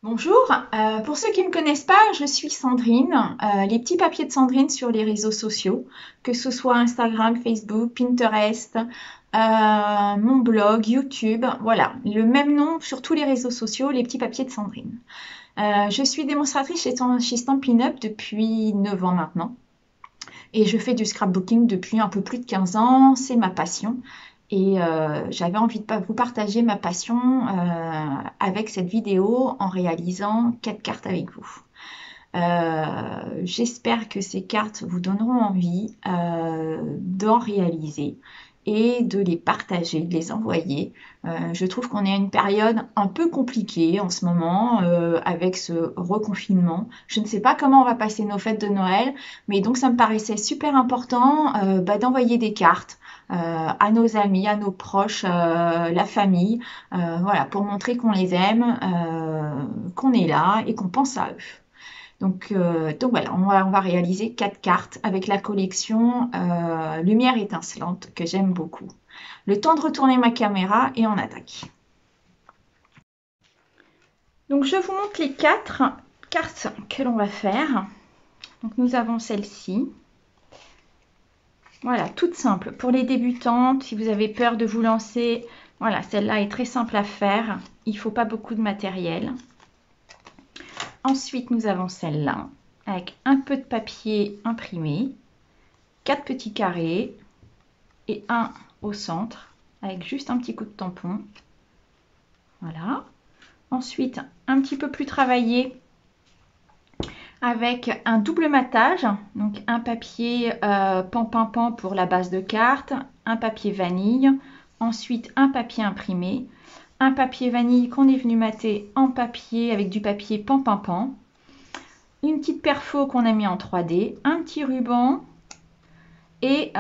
Bonjour, pour ceux qui ne me connaissent pas, je suis Sandrine, les petits papiers de Sandrine sur les réseaux sociaux, que ce soit Instagram, Facebook, Pinterest, mon blog, YouTube, voilà, le même nom sur tous les réseaux sociaux, les petits papiers de Sandrine. Je suis démonstratrice chez Stampin' Up depuis 9 ans maintenant et je fais du scrapbooking depuis un peu plus de 15 ans, c'est ma passion. Et j'avais envie de vous partager ma passion avec cette vidéo en réalisant 4 cartes avec vous. J'espère que ces cartes vous donneront envie d'en réaliser et de les partager, de les envoyer. Je trouve qu'on est à une période un peu compliquée en ce moment avec ce reconfinement. Je ne sais pas comment on va passer nos fêtes de Noël, mais donc ça me paraissait super important d'envoyer des cartes à nos amis, à nos proches, la famille, voilà, pour montrer qu'on les aime, qu'on est là et qu'on pense à eux. Donc voilà, on va réaliser 4 cartes avec la collection Lumière étincelante que j'aime beaucoup. Le temps de retourner ma caméra et on attaque. Donc je vous montre les 4 cartes que l'on va faire. Donc nous avons celle-ci. Voilà, toute simple. Pour les débutantes, si vous avez peur de vous lancer, voilà, celle-là est très simple à faire. Il ne faut pas beaucoup de matériel. Ensuite, nous avons celle-là avec un peu de papier imprimé, 4 petits carrés et un au centre avec juste un petit coup de tampon. Voilà. Ensuite, un petit peu plus travaillé avec un double matage, donc un papier pan pour la base de carte, un papier vanille, ensuite un papier imprimé, un papier vanille qu'on est venu mater en papier avec du papier pan, une petite perfo qu'on a mis en 3D, un petit ruban et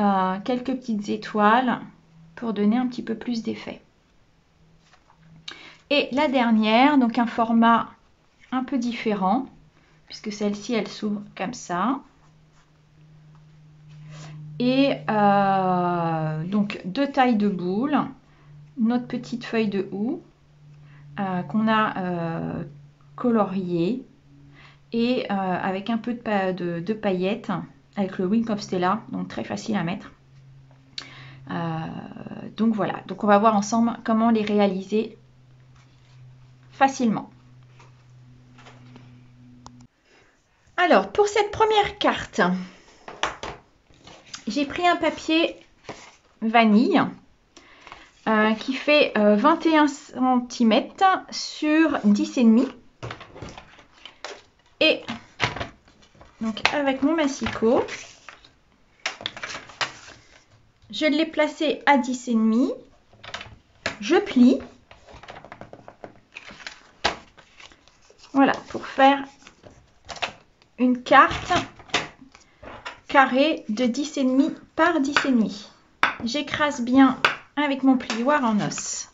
quelques petites étoiles pour donner un petit peu plus d'effet. Et la dernière, donc un format un peu différent, puisque celle-ci, elle s'ouvre comme ça. Et donc deux tailles de boules, notre petite feuille de houx qu'on a coloriée et avec un peu de paillettes avec le Wink of Stella, donc très facile à mettre. Donc voilà, donc on va voir ensemble comment les réaliser facilement. Alors pour cette première carte, j'ai pris un papier vanille qui fait 21 cm sur 10,5 et donc avec mon massicot, je l'ai placé à 10,5, je plie, voilà, pour faire une carte carrée de 10,5 par 10,5. J'écrase bien avec mon plioir en os.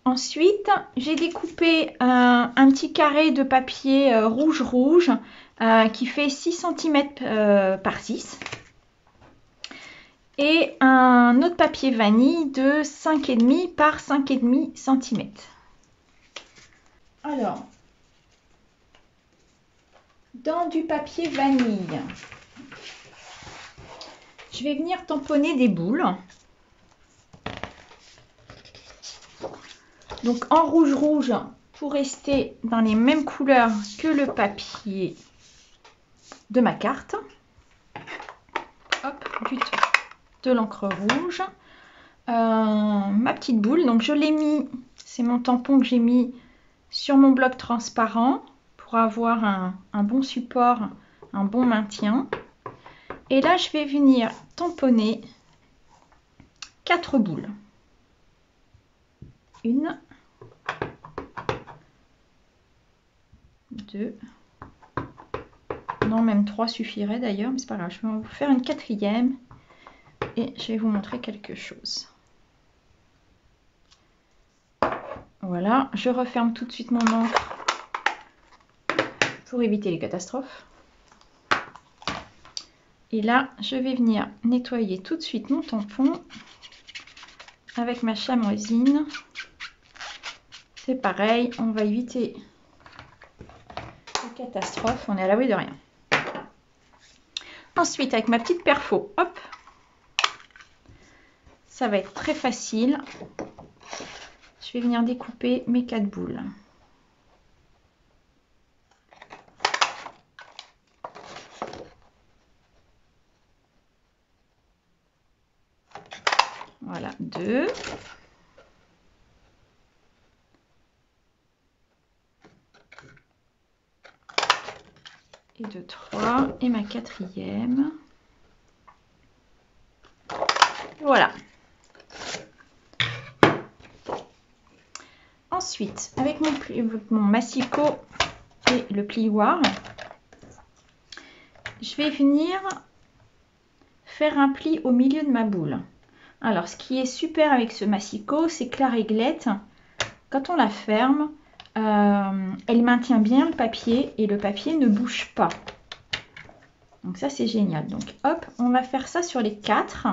Ensuite, j'ai découpé un petit carré de papier rouge qui fait 6 cm par 6 et un autre papier vanille de 5,5 par 5,5 cm. Alors, dans du papier vanille, je vais venir tamponner des boules. Donc en rouge pour rester dans les mêmes couleurs que le papier de ma carte. Hop, de l'encre rouge. Ma petite boule, donc je l'ai mis, c'est mon tampon que j'ai mis sur mon bloc transparent pour avoir un bon support, un bon maintien. Et là, je vais venir tamponner 4 boules. Une, 2, non, même 3 suffirait d'ailleurs, mais c'est pas grave, je vais vous faire une quatrième et je vais vous montrer quelque chose. Voilà, je referme tout de suite mon encre pour éviter les catastrophes. Et là, je vais venir nettoyer tout de suite mon tampon avec ma chamoisine. C'est pareil, on va éviter catastrophe, on est à l'abri de rien. Ensuite, avec ma petite perfo, hop, ça va être très facile. Je vais venir découper mes 4 boules. Voilà, 2. Et 2, 3. Et ma 4e. Voilà. Ensuite, avec mon massicot et le plioir, je vais venir faire un pli au milieu de ma boule. Alors, ce qui est super avec ce massicot, c'est que la réglette, quand on la ferme, elle maintient bien le papier et le papier ne bouge pas. Donc ça, c'est génial. Donc hop, on va faire ça sur les 4.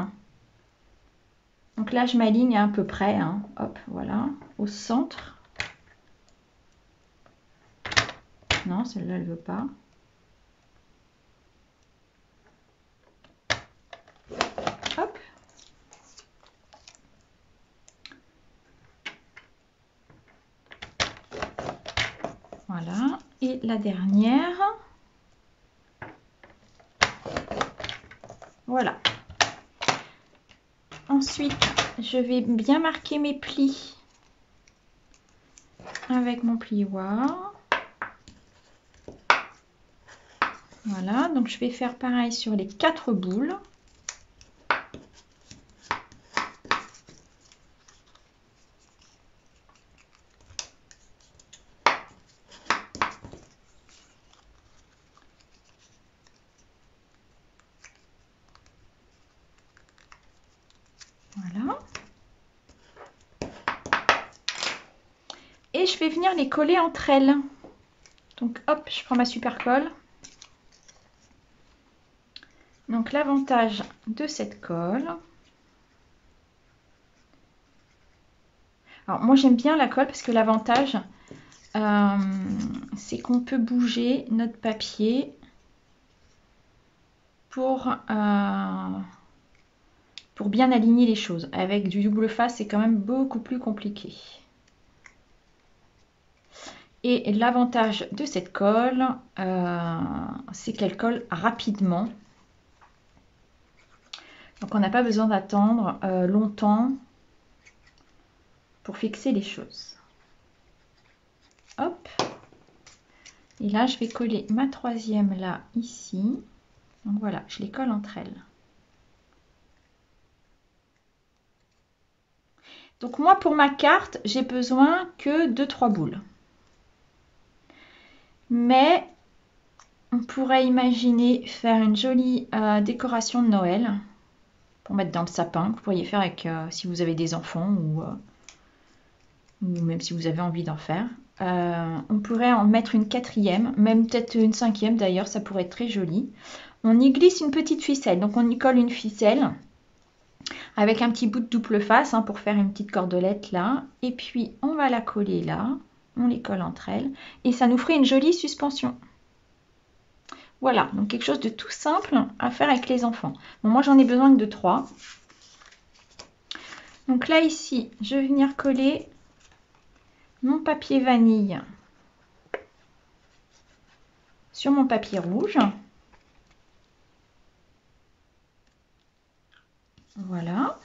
Donc là, je m'aligne à peu près. Hein. Hop, voilà, au centre. Non, celle-là, elle ne veut pas. Hop. Voilà. Et la dernière. Voilà. Ensuite, je vais bien marquer mes plis avec mon plioir. Voilà, donc je vais faire pareil sur les 4 boules. Voilà. Et je vais venir les coller entre elles. Donc hop, je prends ma super colle. Donc l'avantage de cette colle. Alors moi j'aime bien la colle parce que l'avantage c'est qu'on peut bouger notre papier pour bien aligner les choses. Avec du double face, c'est quand même beaucoup plus compliqué. Et l'avantage de cette colle, c'est qu'elle colle rapidement. Donc on n'a pas besoin d'attendre longtemps pour fixer les choses. Hop. Et là, je vais coller ma 3e là, ici. Donc voilà, je les colle entre elles. Donc moi, pour ma carte, j'ai besoin que de 3 boules. Mais on pourrait imaginer faire une jolie décoration de Noël pour mettre dans le sapin. Vous pourriez faire avec si vous avez des enfants ou même si vous avez envie d'en faire. On pourrait en mettre une 4e, même peut-être une 5e d'ailleurs, ça pourrait être très joli. On y glisse une petite ficelle, donc on y colle une ficelle avec un petit bout de double face pour faire une petite cordelette là. Et puis on va la coller là, on les colle entre elles et ça nous ferait une jolie suspension. Voilà, donc quelque chose de tout simple à faire avec les enfants. Bon, moi j'en ai besoin que de 3. Donc là ici, je vais venir coller mon papier vanille sur mon papier rouge. Voilà.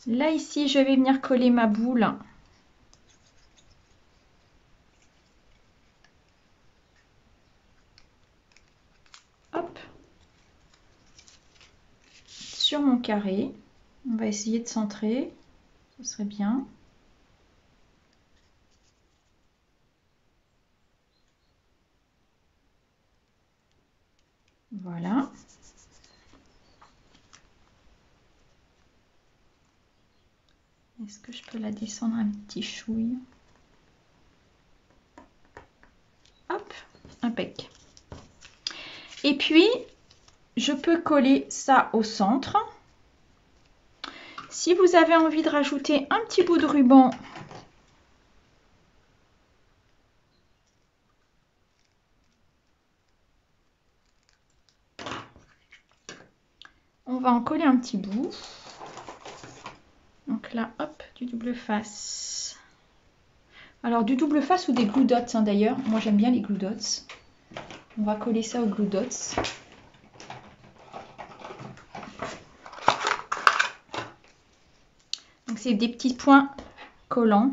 Là ici, je vais venir coller ma boule hop, sur mon carré. On va essayer de centrer, ce serait bien. Voilà. Est-ce que je peux la descendre un petit chouille? Hop, impec. Et puis, je peux coller ça au centre. Si vous avez envie de rajouter un petit bout de ruban, va en coller un petit bout. Donc là, hop, du double face. Alors du double face ou des glue dots hein, d'ailleurs. Moi j'aime bien les glue dots. On va coller ça au glue dots. Donc c'est des petits points collants.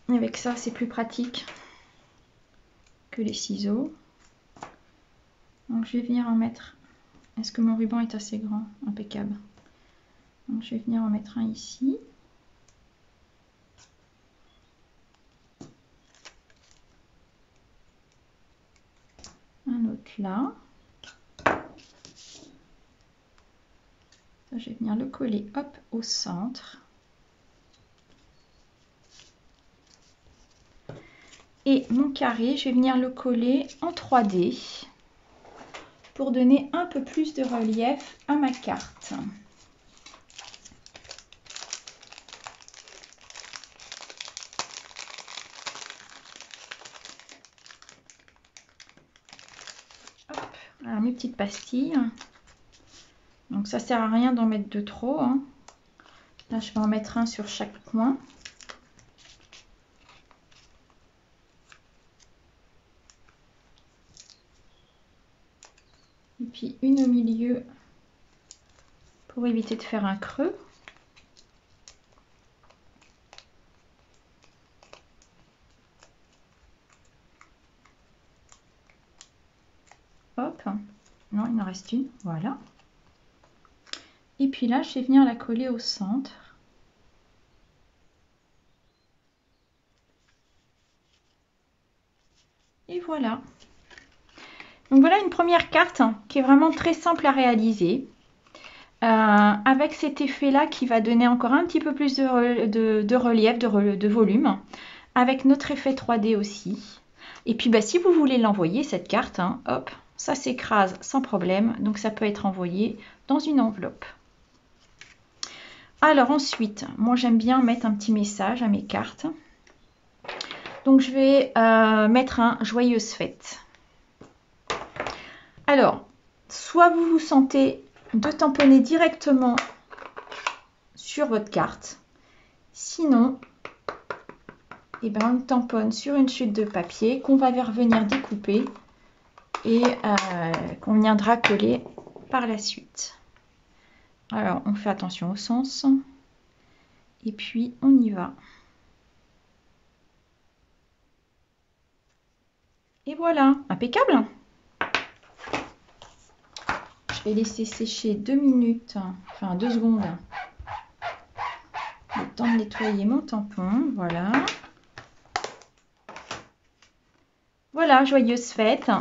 Avec ça c'est plus pratique que les ciseaux. Donc je vais venir en mettre. Est-ce que mon ruban est assez grand? Impeccable. Donc je vais venir en mettre un ici. Un autre là. Ça, je vais venir le coller hop au centre. Et mon carré, je vais venir le coller en 3D pour donner un peu plus de relief à ma carte. Hop. Alors mes petites pastilles. Donc ça sert à rien d'en mettre de trop. Hein. Là je vais en mettre un sur chaque coin. Et puis une au milieu pour éviter de faire un creux. Hop. Non, il en reste une. Voilà. Et puis là, je vais venir la coller au centre. Et voilà. Donc voilà une première carte qui est vraiment très simple à réaliser. Avec cet effet-là qui va donner encore un petit peu plus de relief, de volume. Avec notre effet 3D aussi. Et puis bah, si vous voulez l'envoyer, cette carte, hein, hop, ça s'écrase sans problème. Donc ça peut être envoyé dans une enveloppe. Alors ensuite, moi j'aime bien mettre un petit message à mes cartes. Donc je vais mettre un joyeuse fête. Alors, soit vous vous sentez de tamponner directement sur votre carte. Sinon, eh ben, on tamponne sur une chute de papier qu'on va venir découper et qu'on viendra coller par la suite. Alors, on fait attention au sens. Et puis, on y va. Et voilà, impeccable. Je vais laisser sécher 2 minutes, enfin 2 secondes. Le temps de nettoyer mon tampon, voilà. Voilà, joyeuse fête.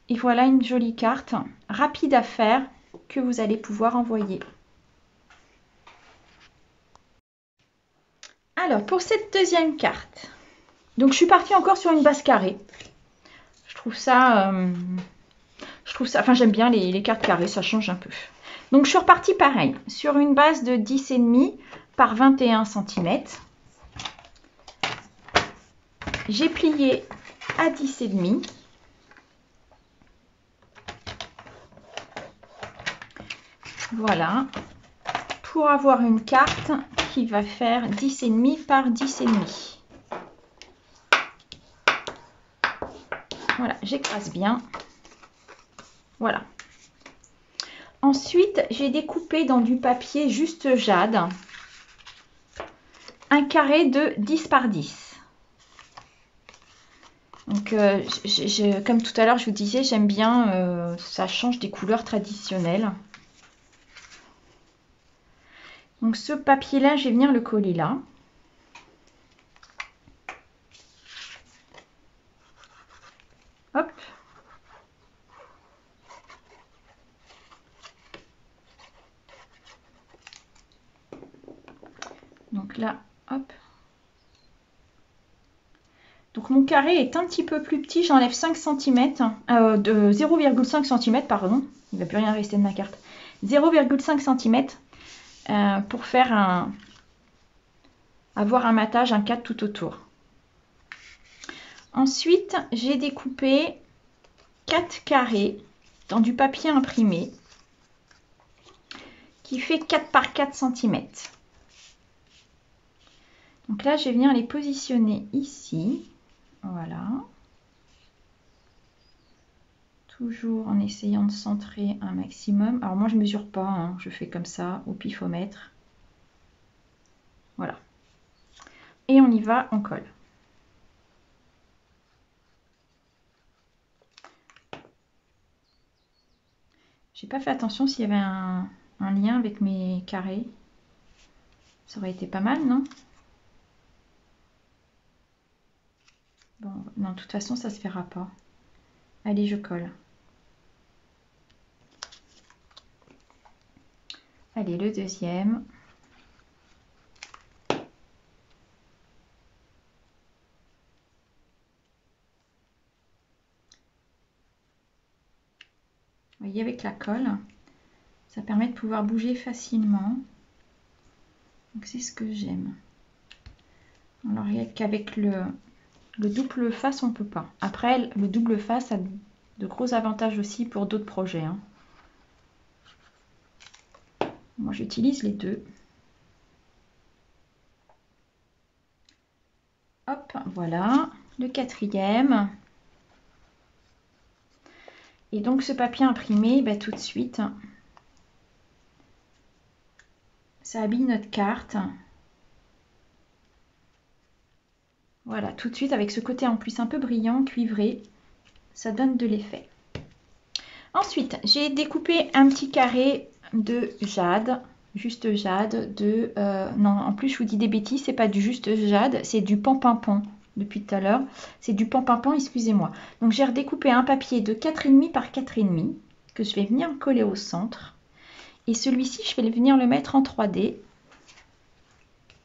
Et voilà une jolie carte, rapide à faire, que vous allez pouvoir envoyer. Alors, pour cette deuxième carte, donc je suis partie encore sur une base carrée. Je trouve ça, enfin j'aime bien les cartes carrées, ça change un peu. Donc je suis repartie pareil, sur une base de 10,5 par 21 cm. J'ai plié à 10,5. Voilà, pour avoir une carte qui va faire 10,5 par 10,5. Voilà, j'écrase bien. Voilà. Ensuite, j'ai découpé dans du papier juste jade un carré de 10 par 10. Donc, comme tout à l'heure, je vous disais, j'aime bien, ça change des couleurs traditionnelles. Donc, ce papier-là, je vais venir le coller là. Hop. Donc là, hop. Donc mon carré est un petit peu plus petit, j'enlève 5 cm, de 0,5 cm, pardon, il ne va plus rien rester de ma carte. 0,5 cm pour faire avoir un matage, un cadre tout autour. Ensuite, j'ai découpé 4 carrés dans du papier imprimé qui fait 4 par 4 cm. Donc là, je vais venir les positionner ici. Voilà. Toujours en essayant de centrer un maximum. Alors moi, je ne mesure pas, hein. Je fais comme ça au pifomètre. Voilà. Et on y va, on colle. J'ai pas fait attention s'il y avait un lien avec mes carrés. Ça aurait été pas mal, non? Bon, non, de toute façon, ça se verra pas. Allez, je colle. Allez, le deuxième. Vous voyez, avec la colle, ça permet de pouvoir bouger facilement. Donc, c'est ce que j'aime. Alors, il n'y a qu'avec le double face, on ne peut pas. Après, le double face a de gros avantages aussi pour d'autres projets, hein. Moi, j'utilise les deux. Hop, voilà. Le quatrième. Et donc, ce papier imprimé, bah, tout de suite, ça habille notre carte. Voilà, tout de suite, avec ce côté en plus un peu brillant, cuivré, ça donne de l'effet. Ensuite, j'ai découpé un petit carré de jade, juste jade, non, en plus, je vous dis des bêtises, c'est pas du juste jade, c'est du pan-pimpon. Depuis tout à l'heure, c'est du pan-pimpon, excusez-moi. Donc, j'ai redécoupé un papier de 4,5 par 4,5 que je vais venir coller au centre. Et celui-ci, je vais venir le mettre en 3D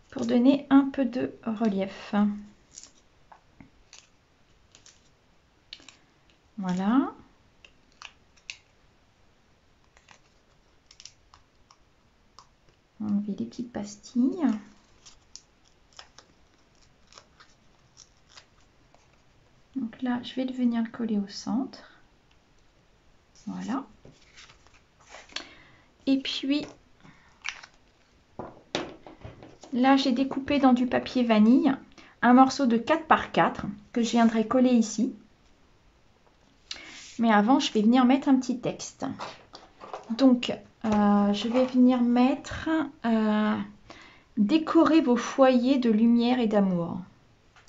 pour donner un peu de relief. Voilà. Enlever les petites pastilles. Donc là, je vais venir le coller au centre. Voilà. Et puis, là, j'ai découpé dans du papier vanille un morceau de 4 par 4 que je viendrai coller ici. Mais avant, je vais venir mettre un petit texte. Donc, je vais venir mettre décorer vos foyers de lumière et d'amour.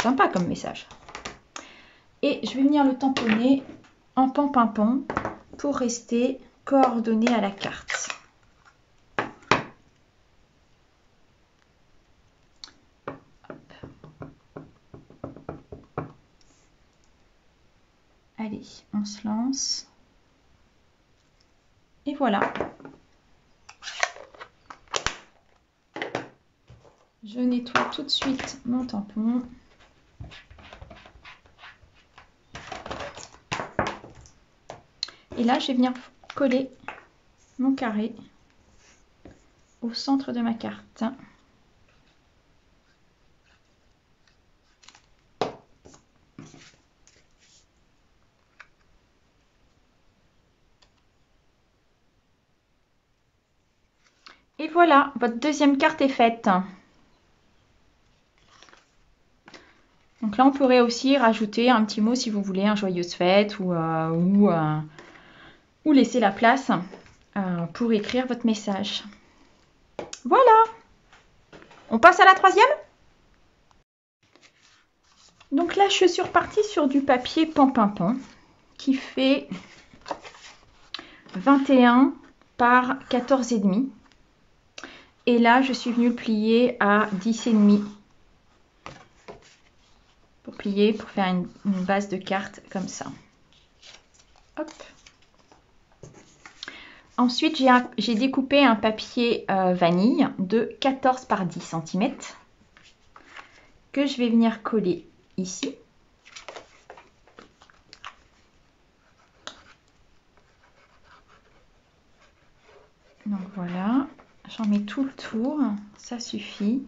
Sympa comme message. Et je vais venir le tamponner en pan-pimpon pour rester coordonné à la carte. Allez, on se lance. Et voilà. Je nettoie tout de suite mon tampon. Et là, je vais venir coller mon carré au centre de ma carte. Et voilà, votre deuxième carte est faite. Donc là, on pourrait aussi rajouter un petit mot si vous voulez, un joyeuse fête ou laisser la place pour écrire votre message. Voilà. On passe à la troisième. Donc là, je suis repartie sur du papier pan-pimpon qui fait 21 par 14,5. Et là, je suis venue le plier à 10,5 pour plier, pour faire une base de carte comme ça. Hop. Ensuite, j'ai découpé un papier vanille de 14 par 10 cm que je vais venir coller ici. Donc voilà, j'en mets tout le tour, ça suffit.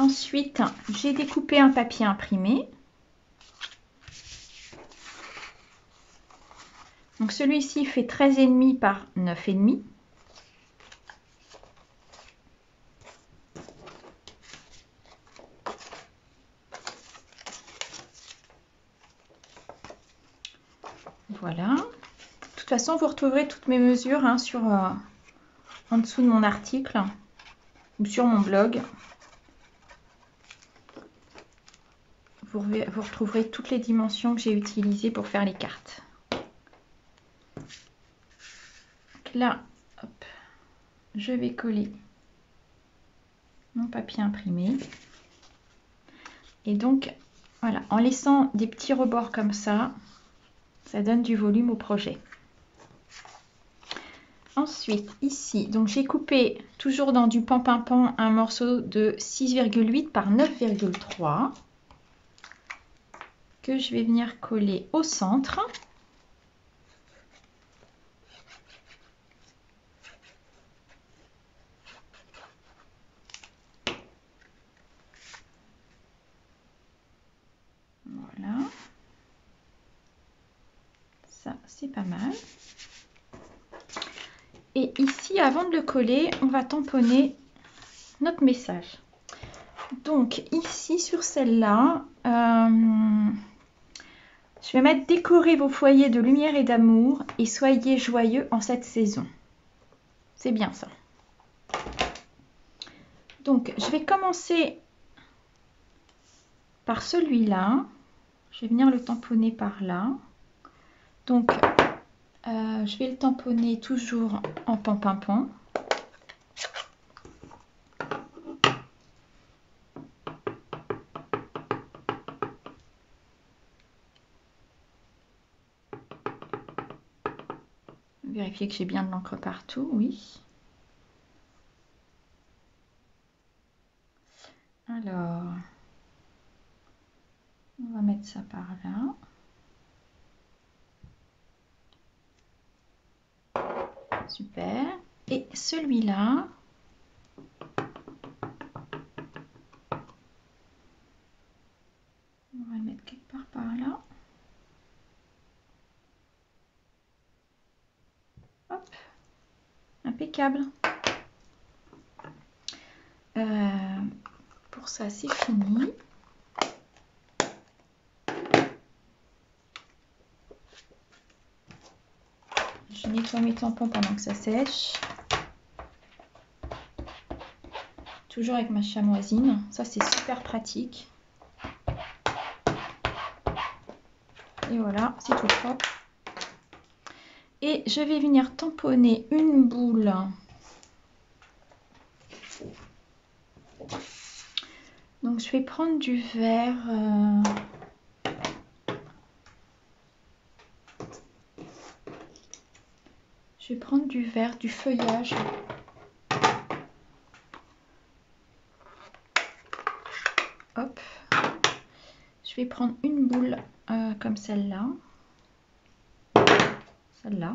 Ensuite, j'ai découpé un papier imprimé. Donc celui-ci fait 13,5 par 9,5. Voilà. De toute façon, vous retrouverez toutes mes mesures hein, en dessous de mon article ou sur mon blog. Vous retrouverez toutes les dimensions que j'ai utilisées pour faire les cartes. Donc là, hop, je vais coller mon papier imprimé. Et donc, voilà, en laissant des petits rebords comme ça donne du volume au projet. Ensuite, ici, donc j'ai coupé, toujours dans du pan-pan-pan, un morceau de 6,8 par 9,3 que je vais venir coller au centre. Voilà. Ça, c'est pas mal. Et ici, avant de le coller, on va tamponner notre message. Donc ici, sur celle-là, je vais mettre « Décorez vos foyers de lumière et d'amour et soyez joyeux en cette saison ». C'est bien ça. Donc, je vais commencer par celui-là. Je vais venir le tamponner par là. Donc, je vais le tamponner toujours en pan-pan-pan. Vérifier que j'ai bien de l'encre partout, oui. Alors, on va mettre ça par là. Super. Et celui-là, on va le mettre quelque part par là. Hop, impeccable. Pour ça, c'est fini. Je nettoie mes tampons pendant que ça sèche. Toujours avec ma chamoisine. Ça, c'est super pratique. Et voilà, c'est tout propre. Et je vais venir tamponner une boule. Donc, je vais prendre du vert. Je vais prendre du vert, du feuillage. Hop. Je vais prendre une boule comme celle-là. Celle-là.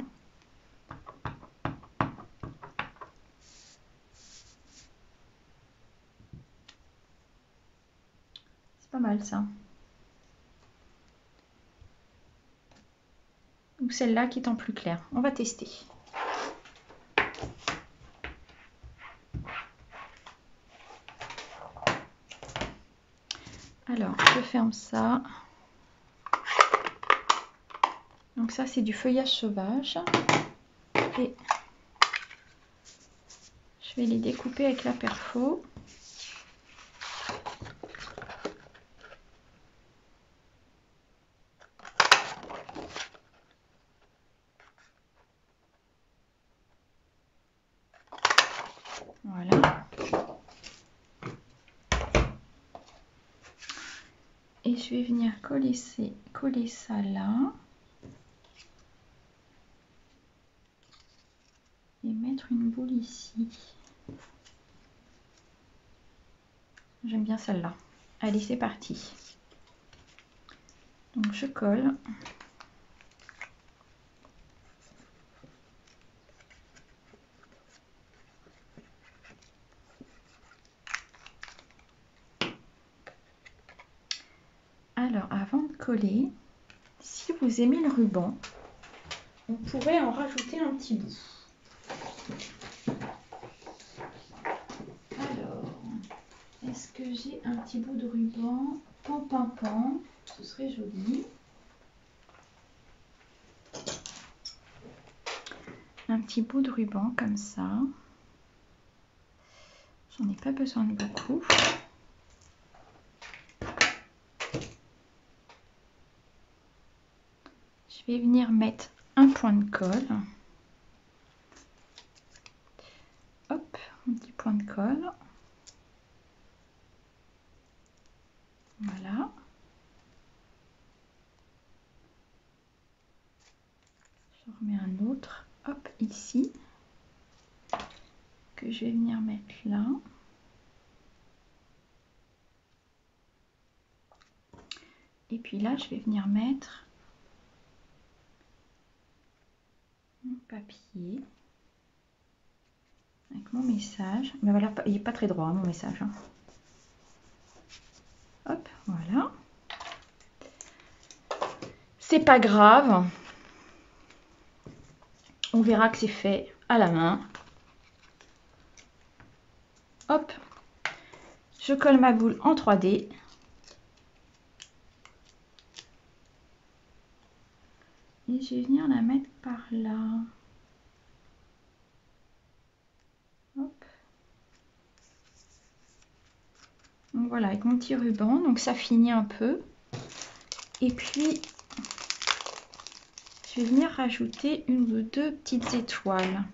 C'est pas mal ça. Donc celle-là qui est en plus clair. On va tester. Alors, je ferme ça. Donc ça, c'est du feuillage sauvage. Et je vais les découper avec la perfo. Voilà. Et je vais venir coller ça là. Et mettre une boule ici. J'aime bien celle-là. Allez, c'est parti. Donc je colle. coller. Si vous aimez le ruban, on pourrait en rajouter un petit bout. Alors, est-ce que j'ai un petit bout de ruban? Pan, pan, pan, ce serait joli. Un petit bout de ruban comme ça. J'en ai pas besoin de beaucoup. Je vais venir mettre un point de colle. Hop, un petit point de colle. Voilà. Je remets un autre, hop, ici, que je vais venir mettre là. Et puis là, je vais venir mettre mon papier avec mon message. Mais voilà, il n'est pas très droit, mon message. Hein. Hop, voilà. C'est pas grave. On verra que c'est fait à la main. Hop, je colle ma boule en 3D. Et je vais venir la mettre par là. Hop. Donc voilà, avec mon petit ruban, donc ça finit un peu. Et puis, je vais venir rajouter une ou deux petites étoiles.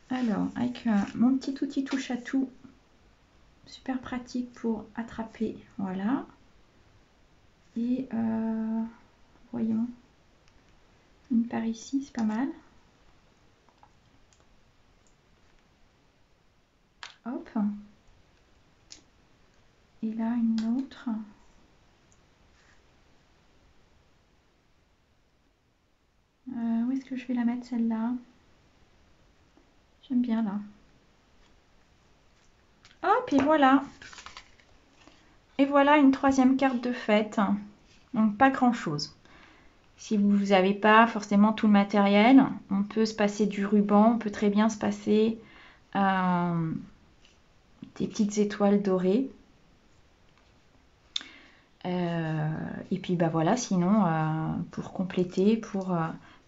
Alors, avec mon petit outil touche à tout, super pratique pour attraper, voilà. Et voyons, une par ici, c'est pas mal. Hop. Et là, une autre. Où est-ce que je vais la mettre, celle-là? J'aime bien là. Hop, et voilà. Et voilà une troisième carte de fête. Donc, pas grand-chose. Si vous n'avez pas forcément tout le matériel, on peut se passer du ruban, on peut très bien se passer des petites étoiles dorées. Et puis bah voilà, sinon pour compléter, pour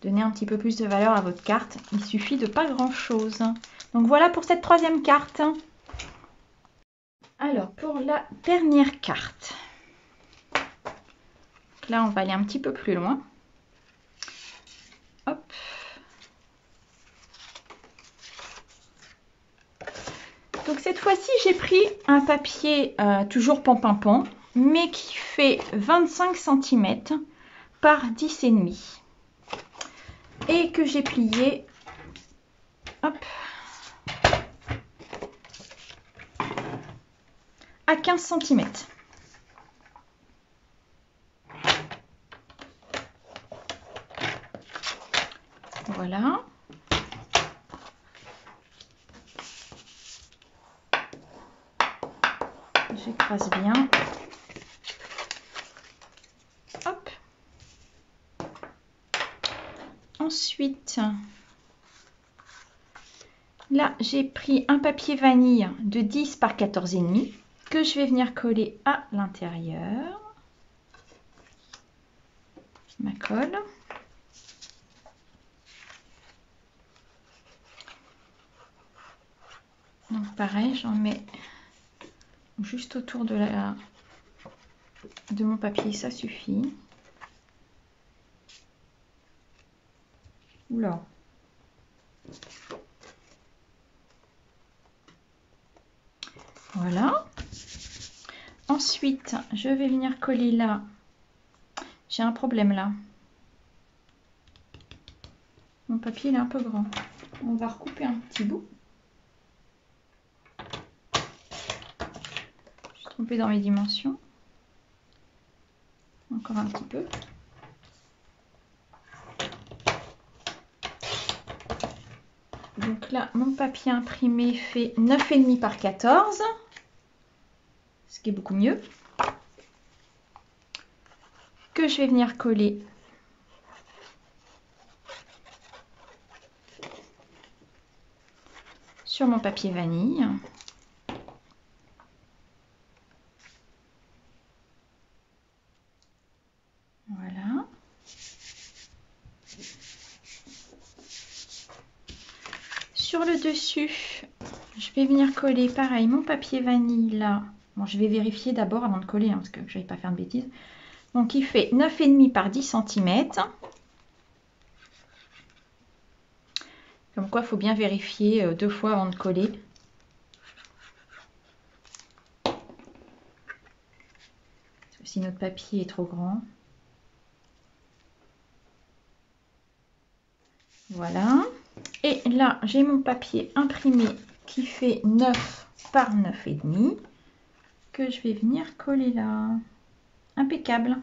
donner un petit peu plus de valeur à votre carte, il suffit de pas grand chose. Donc voilà pour cette troisième carte. Alors pour la dernière carte, là on va aller un petit peu plus loin. Hop. Donc cette fois-ci j'ai pris un papier toujours pan, mais qui fait 25 cm par 10,5 et que j'ai plié, hop, à 15 cm. Voilà. J'écrase bien. Hop. Ensuite, là, j'ai pris un papier vanille de 10 par 14,5 que je vais venir coller à l'intérieur. Ma colle. Donc pareil, j'en mets juste autour de mon papier, ça suffit. Oula. Voilà. Ensuite, je vais venir coller là. J'ai un problème là. Mon papier il est un peu grand. On va recouper un petit bout. Je suis trompée dans mes dimensions. Encore un petit peu. Donc là, mon papier imprimé fait 9,5 par 14. Ce qui est beaucoup mieux. que je vais venir coller sur mon papier vanille. Voilà. Sur le dessus, je vais venir coller pareil mon papier vanille là. Bon, je vais vérifier d'abord avant de coller, hein, parce que je ne vais pas faire de bêtises. Donc il fait 9,5 par 10 cm. Comme quoi, il faut bien vérifier 2 fois avant de coller. Si notre papier est trop grand. Voilà. Et là, j'ai mon papier imprimé qui fait 9 par 9,5 que je vais venir coller là. Impeccable.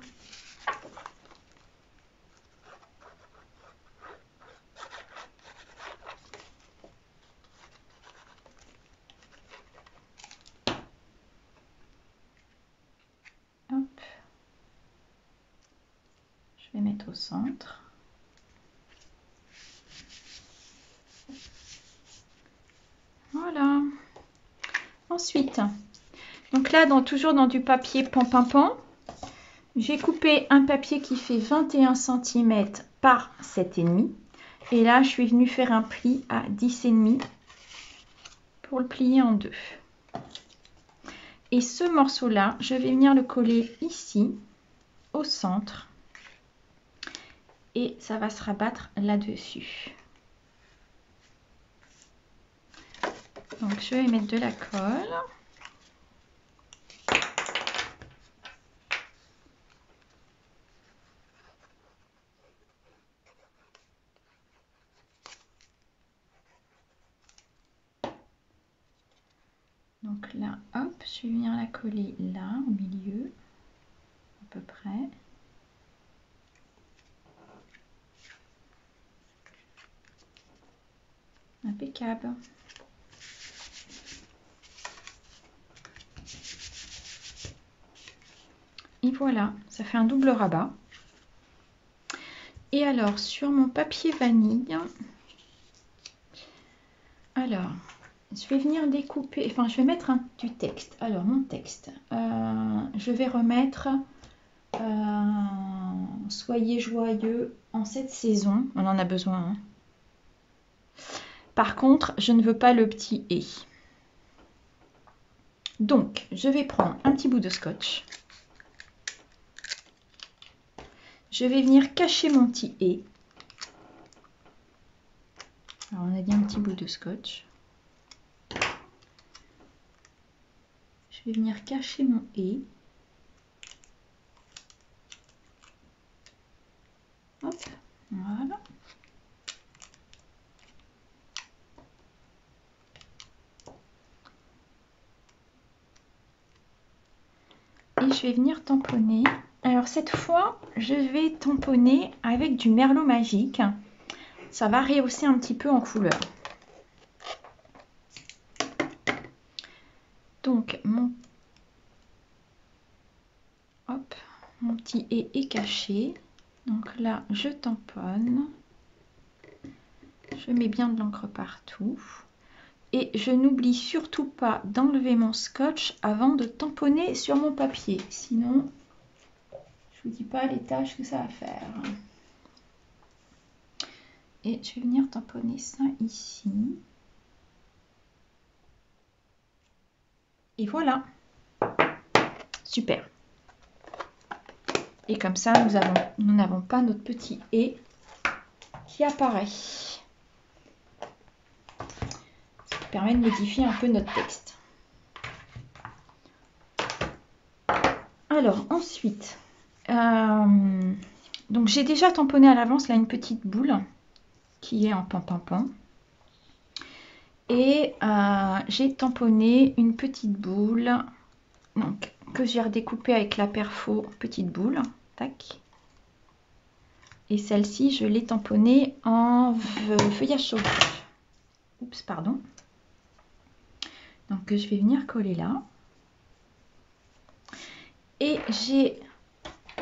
Hop. Je vais mettre au centre. Voilà. Ensuite, donc là, toujours dans du papier pan-pan-pan, j'ai coupé un papier qui fait 21 cm par 7,5. Et là, je suis venue faire un pli à 10,5 pour le plier en deux. Et ce morceau-là, je vais venir le coller ici, au centre. Et ça va se rabattre là-dessus. Donc, je vais mettre de la colle. Donc là, hop, je vais venir la coller là, au milieu, à peu près. Impeccable. Et voilà, ça fait un double rabat. Et alors, sur mon papier vanille, alors, je vais venir découper, enfin, je vais mettre du texte. Alors, mon texte, je vais remettre Soyez joyeux en cette saison. On en a besoin. Hein. Par contre, je ne veux pas le petit « et ». Donc, je vais prendre un petit bout de scotch. Je vais venir cacher mon petit « et ». Alors, on a dit un petit bout de scotch. Je vais venir cacher mon « et ». Hop, voilà. Et je vais venir tamponner. Alors cette fois, je vais tamponner avec du merlot magique. Ça va rehausser un petit peu en couleur. Donc mon petit « et » est caché. Donc là, je tamponne. Je mets bien de l'encre partout. Et je n'oublie surtout pas d'enlever mon scotch avant de tamponner sur mon papier. Sinon, je ne vous dis pas les tâches que ça va faire. Et je vais venir tamponner ça ici. Et voilà. Super. Et comme ça, nous n'avons pas notre petit « et » qui apparaît. Ce qui permet de modifier un peu notre texte. Alors, ensuite, donc j'ai déjà tamponné à l'avance là une petite boule qui est en pan-pan-pan. Et j'ai tamponné une petite boule donc, que j'ai redécoupée avec la perfo, petite boule. Tac. Et celle-ci, je l'ai tamponnée en feuillage sauvage. Oups, pardon. Donc, je vais venir coller là. Et j'ai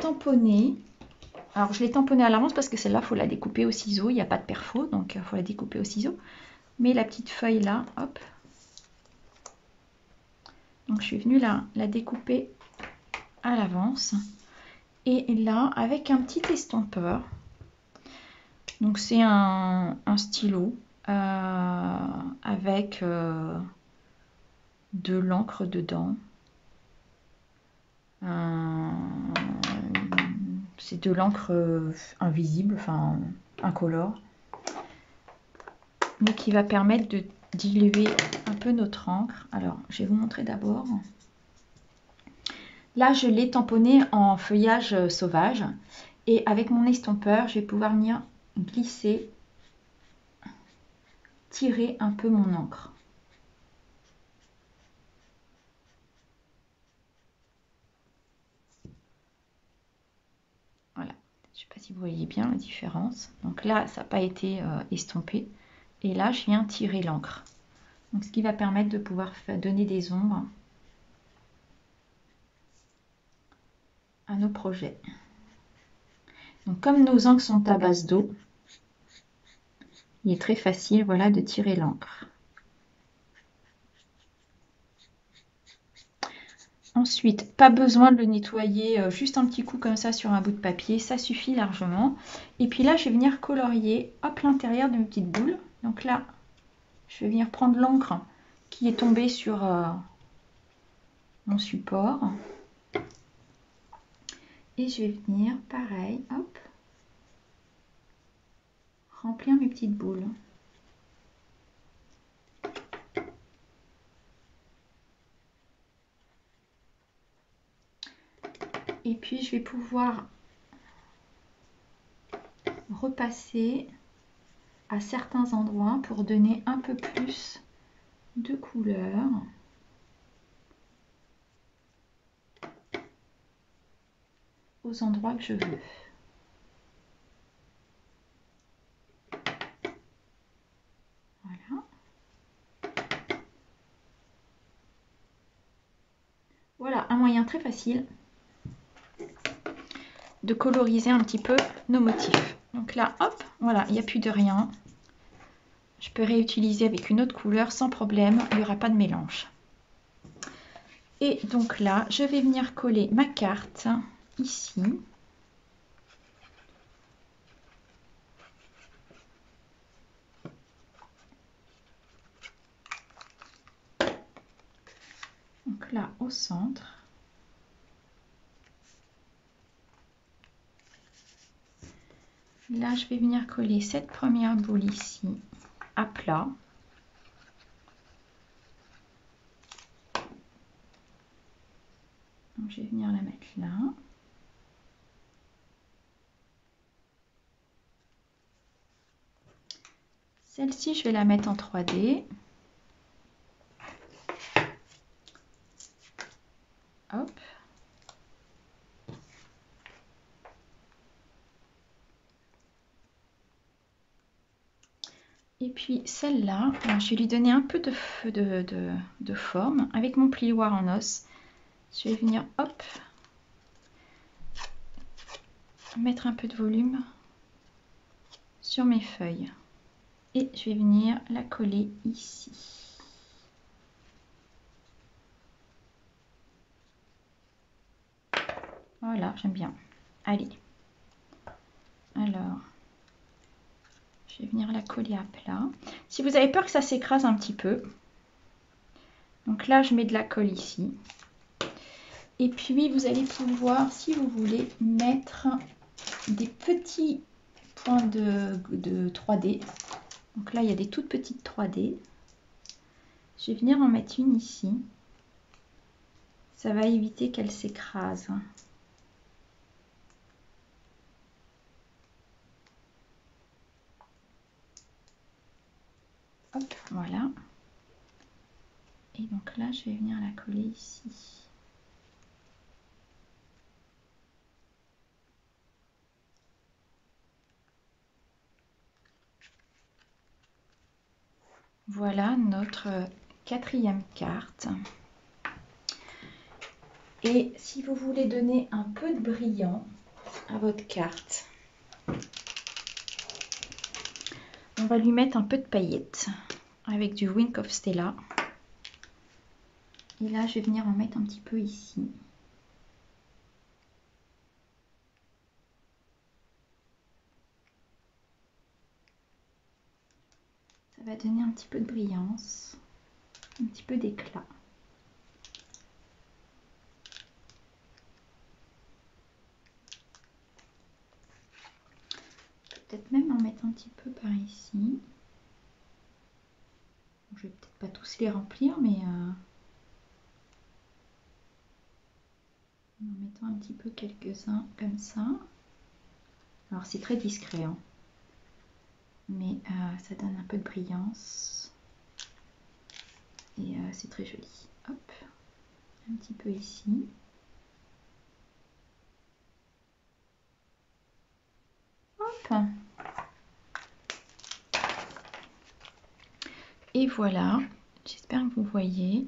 tamponné Alors je l'ai tamponnée à l'avance parce que celle-là, il faut la découper au ciseau. Il n'y a pas de perfo, donc il faut la découper au ciseau. Mais la petite feuille là, hop. Donc je suis venue la découper à l'avance. Et là, avec un petit estompeur, donc c'est un stylo avec de l'encre dedans. C'est de l'encre invisible, enfin incolore, mais qui va permettre de diluer un peu notre encre. Alors, je vais vous montrer d'abord. Là, je l'ai tamponné en feuillage sauvage. Et avec mon estompeur, je vais pouvoir venir glisser, tirer un peu mon encre. Voilà. Je ne sais pas si vous voyez bien la différence. Donc là, ça n'a pas été estompé. Et là, je viens tirer l'encre. Donc, ce qui va permettre de pouvoir donner des ombres à nos projets. Donc, comme nos encres sont à base d'eau, il est très facile, voilà, de tirer l'encre. Ensuite, pas besoin de le nettoyer, juste un petit coup comme ça sur un bout de papier, ça suffit largement. Et puis là, je vais venir colorier, hop, l'intérieur de mes petites boules. Donc là, je vais venir prendre l'encre qui est tombée sur mon support. Et je vais venir, pareil, hop, remplir mes petites boules. Et puis, je vais pouvoir repasser à certains endroits pour donner un peu plus de couleur. Aux endroits que je veux. Voilà. Voilà un moyen très facile de coloriser un petit peu nos motifs. Donc là, hop, voilà, il n'y a plus de rien. Je peux réutiliser avec une autre couleur sans problème, il n'y aura pas de mélange. Et donc là, je vais venir coller ma carte ici. Donc là, au centre. Là, je vais venir coller cette première boule ici à plat. Donc, je vais venir la mettre là. Celle-ci, je vais la mettre en 3D. Hop. Et puis celle-là, je vais lui donner un peu de forme avec mon plioir en os. Je vais venir, hop, mettre un peu de volume sur mes feuilles. Et je vais venir la coller ici. Voilà, j'aime bien. Allez. Alors, je vais venir la coller à plat. Si vous avez peur que ça s'écrase un petit peu, donc là, je mets de la colle ici. Et puis, vous allez pouvoir, si vous voulez, mettre des petits points de 3D. Donc là, il y a des toutes petites 3D. Je vais venir en mettre une ici. Ça va éviter qu'elle s'écrase. Hop, voilà. Et donc là, je vais venir la coller ici. Voilà notre quatrième carte. Et si vous voulez donner un peu de brillant à votre carte, On va lui mettre un peu de paillettes avec du Wink of Stella. Et là, je vais venir en mettre un petit peu ici. Ça va donner un petit peu de brillance, un petit peu d'éclat. Peut-être même en mettre un petit peu par ici. Je vais peut-être pas tous les remplir, mais en mettant un petit peu quelques-uns comme ça. Alors c'est très discret, hein, mais ça donne un peu de brillance et c'est très joli. Hop, un petit peu ici. Hop. Et voilà, j'espère que vous voyez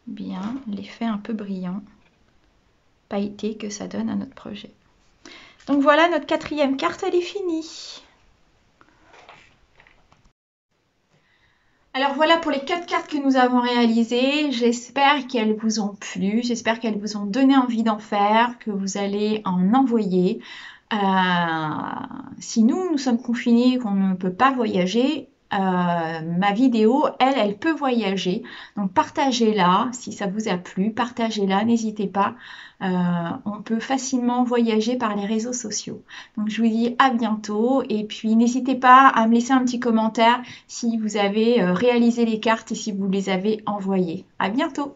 bien l'effet un peu brillant, pailleté que ça donne à notre projet. Donc voilà, notre 4e carte, elle est finie. Alors voilà pour les 4 cartes que nous avons réalisées. J'espère qu'elles vous ont plu, j'espère qu'elles vous ont donné envie d'en faire, que vous allez en envoyer. Si nous sommes confinés, qu'on ne peut pas voyager, ma vidéo, elle peut voyager. Donc partagez-la si ça vous a plu, partagez-la, n'hésitez pas. On peut facilement voyager par les réseaux sociaux. Donc je vous dis à bientôt et puis n'hésitez pas à me laisser un petit commentaire si vous avez réalisé les cartes et si vous les avez envoyées. À bientôt!